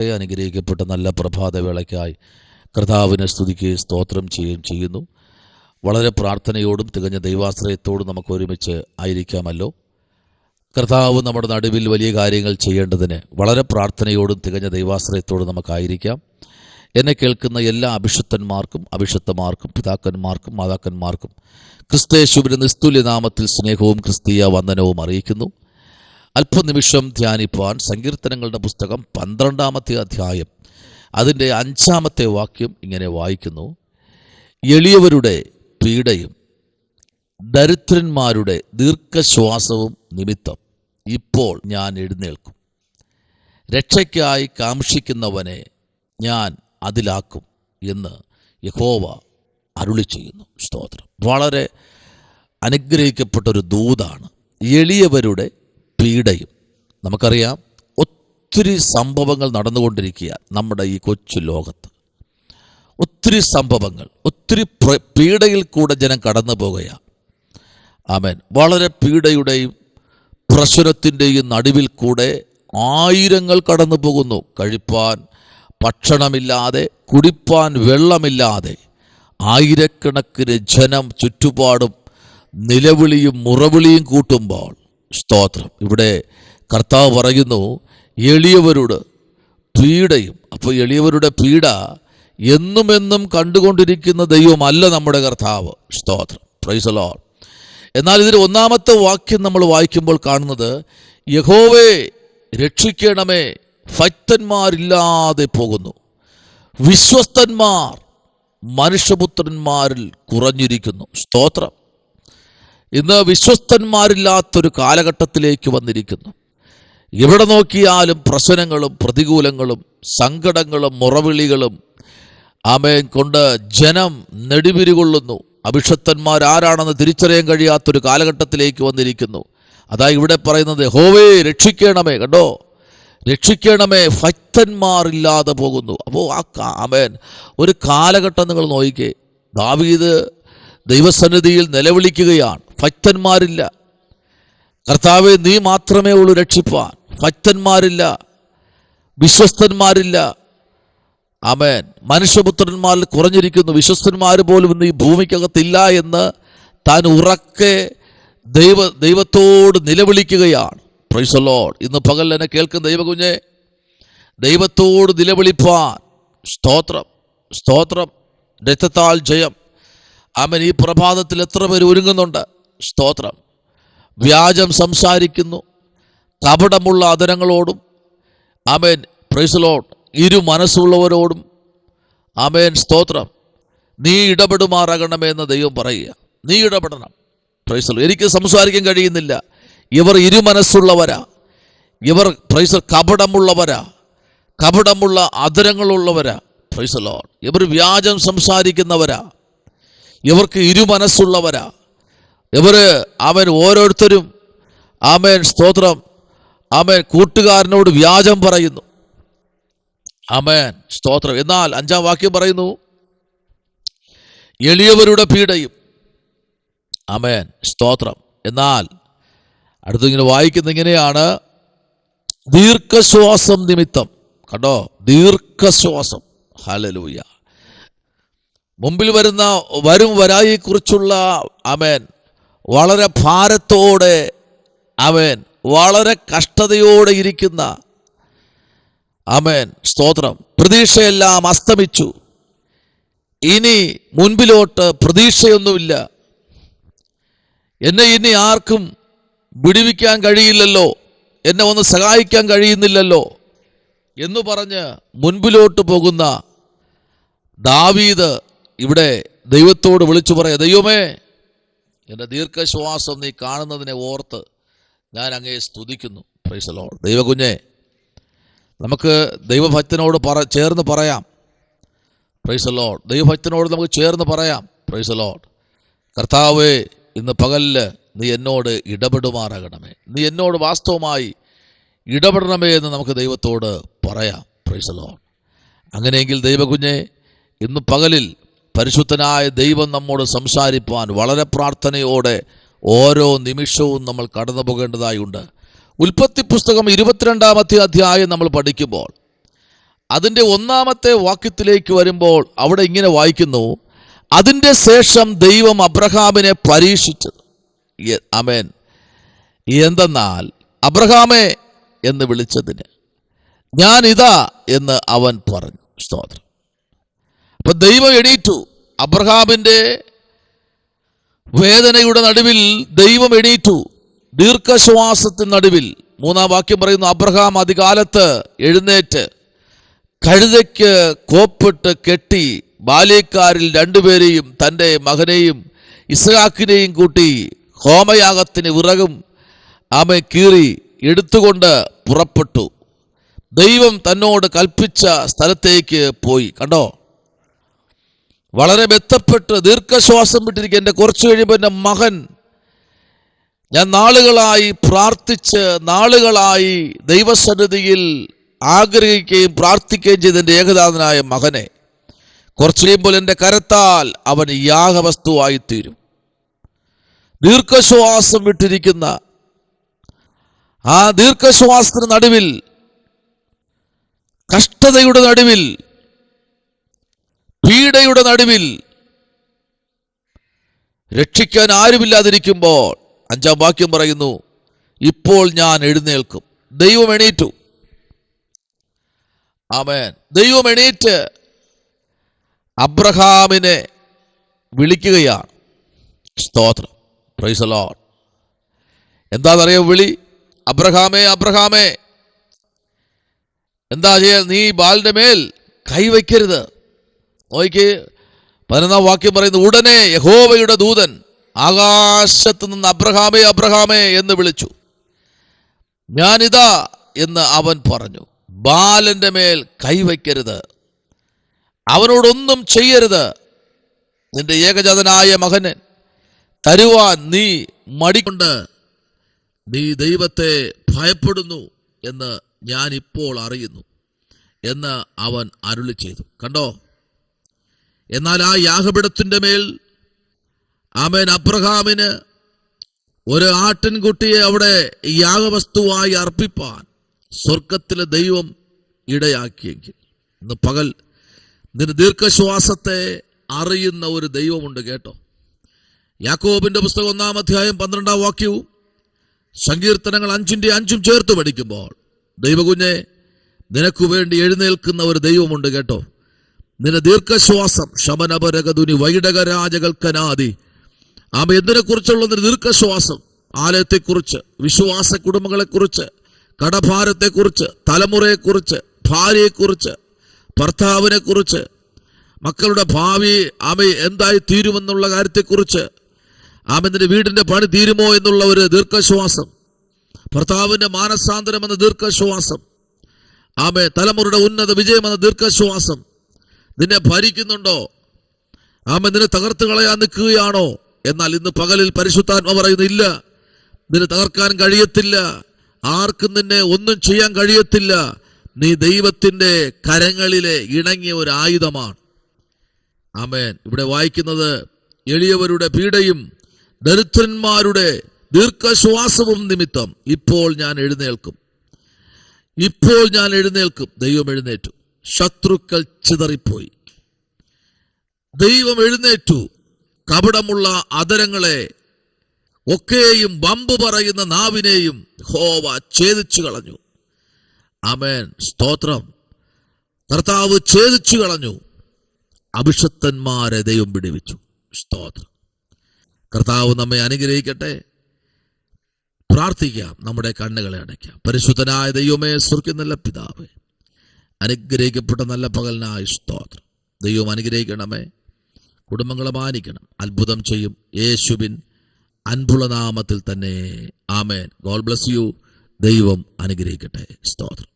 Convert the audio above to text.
അനുഗ്രഹിക്കപ്പെട്ട നല്ല പ്രഭാതവേളയ്ക്കായി കർത്താവിനെ സ്തുതിക്കുകയും സ്തോത്രം ചെയ്യുകയും ചെയ്യുന്നു. വളരെ പ്രാർത്ഥനയോടും തികഞ്ഞ ദൈവാശ്രയത്തോടും നമുക്ക് ഒരുമിച്ച് ആയിരിക്കാമല്ലോ. കർത്താവ് നമ്മുടെ നടുവിൽ വലിയ കാര്യങ്ങൾ ചെയ്യേണ്ടതിന് വളരെ പ്രാർത്ഥനയോടും തികഞ്ഞ ദൈവാശ്രയത്തോടും നമുക്കായിരിക്കാം. എന്നെ കേൾക്കുന്ന എല്ലാ അഭിഷിക്തന്മാർക്കും അഭിഷിക്തമാർക്കും പിതാക്കന്മാർക്കും മാതാക്കന്മാർക്കും ക്രിസ്തയേശുവിന്റെ നിസ്തുല്യനാമത്തിൽ സ്നേഹവും ക്രിസ്തീയ വന്ദനവും അറിയിക്കുന്നു. അല്പനിമിഷം ധ്യാനിപ്പാൻ സങ്കീർത്തനങ്ങളുടെ പുസ്തകം 12-ാമത്തെ അധ്യായം അതിൻ്റെ 5-ാമത്തെ വാക്യം ഇങ്ങനെ വായിക്കുന്നു: എളിയവരുടെ പീഡയും ദരിദ്രന്മാരുടെ ദീർഘശ്വാസവും നിമിത്തം ഇപ്പോൾ ഞാൻ എഴുന്നേൽക്കും. രക്ഷയ്ക്കായി കാംക്ഷിക്കുന്നവനെ ഞാൻ അതിലാക്കും എന്ന് യഹോവ അരുളി ചെയ്യുന്നു. സ്തോത്രം. വളരെ അനുഗ്രഹിക്കപ്പെട്ടൊരു ദൂതാണ് എളിയവരുടെ പീഡയും. നമുക്കറിയാം, ഒത്തിരി സംഭവങ്ങൾ നടന്നുകൊണ്ടിരിക്കുക നമ്മുടെ ഈ കൊച്ചു ലോകത്ത്. ഒത്തിരി സംഭവങ്ങൾ, ഒത്തിരി പീഡയിൽ കൂടെ ജനം കടന്നു പോകുകയാണ്. ആമേൻ. വളരെ പീഡയുടെയും പ്രശ്നത്തിൻ്റെയും നടുവിൽ കൂടെ ആയിരങ്ങൾ കടന്നു പോകുന്നു. കഴിപ്പാൻ ഭക്ഷണമില്ലാതെ, കുടിപ്പാൻ വെള്ളമില്ലാതെ ആയിരക്കണക്കിന് ജനം ചുറ്റുപാടും നിലവിളിയും മുറവിളിയും കൂട്ടുമ്പോൾ, സ്തോത്രം, ഇവിടെ കർത്താവ് പറയുന്നു എളിയവരുടെ പീഡയും. അപ്പോൾ എളിയവരുടെ പീഡ എന്നുമെന്നും കണ്ടുകൊണ്ടിരിക്കുന്ന ദൈവമല്ല നമ്മുടെ കർത്താവ്. സ്തോത്രം. Price the Lord. എന്നാൽ ഇതിൽ 1-ാമത്തെ വാക്യം നമ്മൾ വായിക്കുമ്പോൾ കാണുന്നത്, യഹോവേ രക്ഷിക്കണമേ, ഭക്തന്മാരില്ലാതെ പോകുന്നു, വിശ്വസ്തന്മാർ മനുഷ്യപുത്രന്മാരിൽ കുറഞ്ഞിരിക്കുന്നു. സ്തോത്രം. ഇന്ന് വിശ്വസ്തന്മാരില്ലാത്തൊരു കാലഘട്ടത്തിലേക്ക് വന്നിരിക്കുന്നു. എവിടെ നോക്കിയാലും പ്രശ്നങ്ങളും പ്രതികൂലങ്ങളും സങ്കടങ്ങളും മുറവിളികളും ആമേൻ കൊണ്ട് ജനം നെടുവിരികൊള്ളുന്നു. അഭിഷക്തന്മാരാരാണെന്ന് തിരിച്ചറിയാൻ കഴിയാത്തൊരു കാലഘട്ടത്തിലേക്ക് വന്നിരിക്കുന്നു. അതാ ഇവിടെ പറയുന്നത്, യഹോവേ രക്ഷിക്കണമേ. കണ്ടോ, രക്ഷിക്കണമേ, ഭക്തന്മാരില്ലാതെ പോകുന്നു. അപ്പോൾ ആമേൻ, ഒരു കാലഘട്ടം നിങ്ങൾ നോക്കിക്കേ. ദാവീദ് ദൈവസന്നിധിയിൽ നിലവിളിക്കുകയാണ്, ഭക്തന്മാരില്ല. കർത്താവേ, നീ മാത്രമേ ഉള്ളൂ രക്ഷിപ്പാൻ. ഭക്തന്മാരില്ല, വിശ്വസ്തന്മാരില്ല. ആമേൻ. മനുഷ്യപുത്രന്മാരിൽ കുറഞ്ഞിരിക്കുന്നു, വിശ്വസ്തന്മാർ പോലും ഇന്ന് ഈ ഭൂമിക്കകത്തില്ല എന്ന് താൻ ഉറക്കെ ദൈവത്തോട് നിലവിളിക്കുകയാണ്. Price the Lord. ഇന്ന് പകൽ എന്നെ കേൾക്കുന്ന ദൈവകുഞ്ഞെ, ദൈവത്തോട് നിലവിളിപ്പാൻ. സ്തോത്രം, സ്തോത്രം. രക്തത്താൽ ജയം. ആമേൻ. ഈ പ്രഭാതത്തിൽ എത്ര പേര് ഒരുങ്ങുന്നുണ്ട്? സ്തോത്രം. വ്യാജം സംസാരിക്കുന്നു, കപടമുള്ള അധരങ്ങളോടും, ആമേൻ, പ്രൈസ് ദി ലോർഡ്, ഇരു മനസ്സുള്ളവരോടും, ആമേൻ, സ്തോത്രം, നീ ഇടപെടുമാറാകണമേ എന്ന് ദൈവം പറയുക. നീ ഇടപെടണം. Praise the Lord. എനിക്ക് സംസാരിക്കാൻ കഴിയുന്നില്ല. ഇവർ ഇരുമനസ്സുള്ളവരാ, ഇവർ പ്രൈസ് കപടമുള്ളവരാ, കപടമുള്ള അധരങ്ങളുള്ളവരാ. Praise the Lord. ഇവർ വ്യാജം സംസാരിക്കുന്നവരാ, ഇവർക്ക് ഇരുമനസ്സുള്ളവരാ. ഇവർ ആമേൻ ഓരോരുത്തരും, ആമേൻ, സ്തോത്രം, ആമേൻ, കൂട്ടുകാരനോട് വ്യാജം പറയുന്നു. ആമേൻ, സ്തോത്രം. എന്നാൽ 5-ാം വാക്യം പറയുന്നു, എളിയവരുടെ പീഡയും. ആമേൻ, സ്തോത്രം. എന്നാൽ അടുത്തിങ്ങനെ വായിക്കുന്ന ഇങ്ങനെയാണ്, ദീർഘശ്വാസം നിമിത്തം. കണ്ടോ, ദീർഘശ്വാസം. ഹല്ലേലൂയ. മുമ്പിൽ വരും വരായെക്കുറിച്ചുള്ള ആമേൻ വളരെ ഭാരത്തോടെ, ആമേൻ, വളരെ കഷ്ടതയോടെ ഇരിക്കുന്ന, ആമേൻ, സ്തോത്രം, പ്രതീക്ഷയെല്ലാം അസ്തമിച്ചു. ഇനി മുൻപിലോട്ട് പ്രതീക്ഷയൊന്നുമില്ല. എന്നെ ഇനി ആർക്കും വിടുവിക്കാൻ കഴിയില്ലല്ലോ, എന്നെ ഒന്ന് സഹായിക്കാൻ കഴിയുന്നില്ലല്ലോ എന്ന് പറഞ്ഞ് മുൻപിലോട്ട് പോകുന്ന ദാവീദ് ഇവിടെ ദൈവത്തോട് വിളിച്ചു പറയാ, ദൈവമേ, എൻ്റെ ദീർഘശ്വാസം നീ കാണുന്നതിനെ ഓർത്ത് ഞാൻ അങ്ങയെ സ്തുതിക്കുന്നു. Price the Lord. ദൈവകുഞ്ഞെ, നമുക്ക് ദൈവഭക്തനോട് ചേർന്ന് പറയാം. Price the Lord. ദൈവഭക്തനോട് നമുക്ക് ചേർന്ന് പറയാം. Price the Lord. കർത്താവേ, ഇന്ന് പകലില് നീ എന്നോട് ഇടപെടുമാറാകണമേ, നീ എന്നോട് വാസ്തവമായി ഇടപെടണമേ എന്ന് നമുക്ക് ദൈവത്തോട് പറയാം. Price the Lord. അങ്ങനെയെങ്കിൽ ദൈവകുഞ്ഞെ, ഇന്ന് പകലിൽ പരിശുദ്ധനായ ദൈവം നമ്മോട് സംസാരിപ്പാൻ വളരെ പ്രാർത്ഥനയോടെ ഓരോ നിമിഷവും നമ്മൾ കടന്നു പോകേണ്ടതായുണ്ട്. ഉൽപ്പത്തി പുസ്തകം 22-ാമത്തെ അധ്യായം നമ്മൾ പഠിക്കുമ്പോൾ അതിൻ്റെ 1-ാമത്തെ വാക്യത്തിലേക്ക് വരുമ്പോൾ അവിടെ ഇങ്ങനെ വായിക്കുന്നു, അതിൻ്റെ ശേഷം ദൈവം അബ്രഹാമിനെ പരീക്ഷിച്ചത്. ആമേൻ. എന്തെന്നാൽ അബ്രഹാമേ എന്ന് വിളിച്ചതിന് ഞാൻ ഇതാ എന്ന് അവൻ പറഞ്ഞു. സ്തോത്രം. അപ്പൊ ദൈവം എണീറ്റു. അബ്രഹാമിൻ്റെ വേദനയുടെ നടുവിൽ ദൈവം എണീറ്റു. ദീർഘശ്വാസത്തിന് നടുവിൽ 3-ാം വാക്യം പറയുന്നു, അബ്രഹാം അതികാലത്ത് എഴുന്നേറ്റ് കഴുതയ്ക്ക് കോപ്പിട്ട് കെട്ടി ബാല്യക്കാരിൽ 2 പേരെയും തൻ്റെ മകനെയും ഇസ്ഹാക്കിനെയും കൂട്ടി ഹോമയാഗത്തിന് വിറകും കീറി എടുത്തുകൊണ്ട് പുറപ്പെട്ടു. ദൈവം തന്നോട് കൽപ്പിച്ച സ്ഥലത്തേക്ക് പോയി. കണ്ടോ, വളരെ ബന്ധപ്പെട്ട് ദീർഘശ്വാസം വിട്ടിരിക്കുക. എൻ്റെ കുറച്ച് കഴിയുമ്പോൾ എൻ്റെ മകൻ, ഞാൻ നാളുകളായി പ്രാർത്ഥിച്ച് നാളുകളായി ദൈവസന്നിധിയിൽ ആഗ്രഹിക്കുകയും പ്രാർത്ഥിക്കുകയും ചെയ്ത എൻ്റെ ഏകജാതനായ മകനെ കുറച്ച് കഴിയുമ്പോൾ എൻ്റെ കരത്താൽ അവൻ യാഗവസ്തുവായിത്തീരും. ദീർഘശ്വാസം വിട്ടിരിക്കുന്ന ആ ദീർഘശ്വാസത്തിന് നടുവിൽ, കഷ്ടതയുടെ നടുവിൽ, പീഡയുടെ നടുവിൽ, രക്ഷിക്കാൻ ആരുമില്ലാതിരിക്കുമ്പോൾ 5-ാം വാക്യം പറയുന്നു, ഇപ്പോൾ ഞാൻ എഴുന്നേൽക്കും. ദൈവം എണീറ്റു. ആമേൻ. ദൈവം എണീറ്റ് അബ്രഹാമിനെ വിളിക്കുകയാണ്. സ്തോത്രം. Price the Lord. എന്താണെന്നറിയോ വിളി? അബ്രഹാമേ, അബ്രഹാമേ, എന്താ ചെയ്യാ? നീ ബാലിന്റെ മേൽ കൈവയ്ക്കരുത്. നോക്കി, 11-ാം വാക്യം പറയുന്നു, ഉടനെ യഹോവയുടെ ദൂതൻ ആകാശത്ത് നിന്ന് അബ്രഹാമേ, അബ്രഹാമേ എന്ന് വിളിച്ചു. ഞാനിതാ എന്ന് അവൻ പറഞ്ഞു. ബാലന്റെ മേൽ കൈവയ്ക്കരുത്, അവനോടൊന്നും ചെയ്യരുത്. നിന്റെ ഏകജാതനായ മകന് തരുവാൻ നീ മടികൊണ്ട് നീ ദൈവത്തെ ഭയപ്പെടുന്നു എന്ന് ഞാൻ ഇപ്പോൾ അറിയുന്നു എന്ന് അവൻ അരുളി ചെയ്തു. കണ്ടോ, എന്നാൽ ആ യാഗപീഠത്തിന്റെ മേൽ ആമേൻ അബ്രഹാമിന് ഒരു ആട്ടിൻകുട്ടിയെ അവിടെ യാഗവസ്തുവായി അർപ്പിപ്പാൻ സ്വർഗത്തിലെ ദൈവം ഇടയാക്കിയെങ്കിൽ, ഇന്ന് പകൽ നിന്റെ ദീർഘശ്വാസത്തെ അറിയുന്ന ഒരു ദൈവമുണ്ട്. കേട്ടോ, യാക്കോബിന്റെ പുസ്തകം 1-ാം അധ്യായം 12-ാം വാക്യവും സങ്കീർത്തനങ്ങൾ 5-ന്റെ 5 ചേർത്ത് പഠിക്കുമ്പോൾ, ദൈവകുഞ്ഞെ, നിനക്കു വേണ്ടി എഴുന്നേൽക്കുന്ന ഒരു ദൈവമുണ്ട്. കേട്ടോ, നിന്റെ ദീർഘശ്വാസം ശമനപരകതുനി വൈഡകരാജകൽക്കനാദി എന്തിനെ കുറിച്ചുള്ള ദീർഘശ്വാസം, ആലയത്തെക്കുറിച്ച്, വിശ്വാസ കുടുംബങ്ങളെക്കുറിച്ച്, കടഭാരത്തെക്കുറിച്ച്, തലമുറയെക്കുറിച്ച്, ഭാര്യയെക്കുറിച്ച്, ഭർത്താവിനെക്കുറിച്ച്, മക്കളുടെ ഭാവി എന്തായി തീരുമെന്നുള്ള കാര്യത്തെക്കുറിച്ച്, നിന്റെ വീടിന്റെ പണി തീരുമോ എന്നുള്ള ഒരു ദീർഘശ്വാസം, ഭർത്താവിന്റെ മാനസാന്തരം എന്ന ദീർഘശ്വാസം, തലമുറയുടെ ഉന്നത വിജയം എന്ന ദീർഘശ്വാസം നിന്നെ ഭരിക്കുന്നുണ്ടോ? നിന്നെ തകർത്ത് കളയാൻ നിൽക്കുകയാണോ? എന്നാൽ ഇന്ന് പകലിൽ പരിശുദ്ധാത്മ പറയുന്നു, ഇല്ല, നിന്നെ തകർക്കാൻ കഴിയത്തില്ല, ആർക്കും നിന്നെ ഒന്നും ചെയ്യാൻ കഴിയത്തില്ല. നീ ദൈവത്തിന്റെ കരങ്ങളിലെ ഇണങ്ങിയ ഒരു ആയുധമാണ്. ആമേൻ. ഇവിടെ വായിക്കുന്നത്, എളിയവരുടെ പീഡയും ദരിദ്രന്മാരുടെ ദീർഘശ്വാസവും നിമിത്തം ഇപ്പോൾ ഞാൻ എഴുന്നേൽക്കും, ഇപ്പോൾ ഞാൻ എഴുന്നേൽക്കും. ദൈവം എഴുന്നേറ്റു. ശത്രുക്കൾ ചിതറിപ്പോയി. ദൈവം എഴുന്നേറ്റു. കപടമുള്ള അധരങ്ങളെ ഒക്കെയും വമ്പ് പറയുന്ന നാവിനെയും യഹോവ ഛേദിച്ചു കളഞ്ഞു. ആമേൻ. സ്തോത്രം. കർത്താവ് ഛേദിച്ചു കളഞ്ഞു. അഭിഷക്തന്മാരെ ദൈവം വിടുവിച്ചു. സ്തോത്രം. കർത്താവ് നമ്മെ അനുഗ്രഹിക്കട്ടെ. പ്രാർത്ഥിക്കാം. നമ്മുടെ കണ്ണുകളെ അടയ്ക്കാം. പരിശുദ്ധനായ ദൈവമേ, സ്വർഗ്ഗത്തിലെ പിതാവേ, അനുഗ്രഹിക്കപ്പെട്ട നല്ല പകലിനായി സ്തോത്രം. ദൈവം അനുഗ്രഹിക്കണമേ. കുടുംബങ്ങളെ മാനിക്കണം. അത്ഭുതം ചെയ്യും. യേശുവിൻ അൻപുള്ള നാമത്തിൽ തന്നെ. ആമേൻ. God bless you. ദൈവം അനുഗ്രഹിക്കട്ടെ. സ്തോത്രം.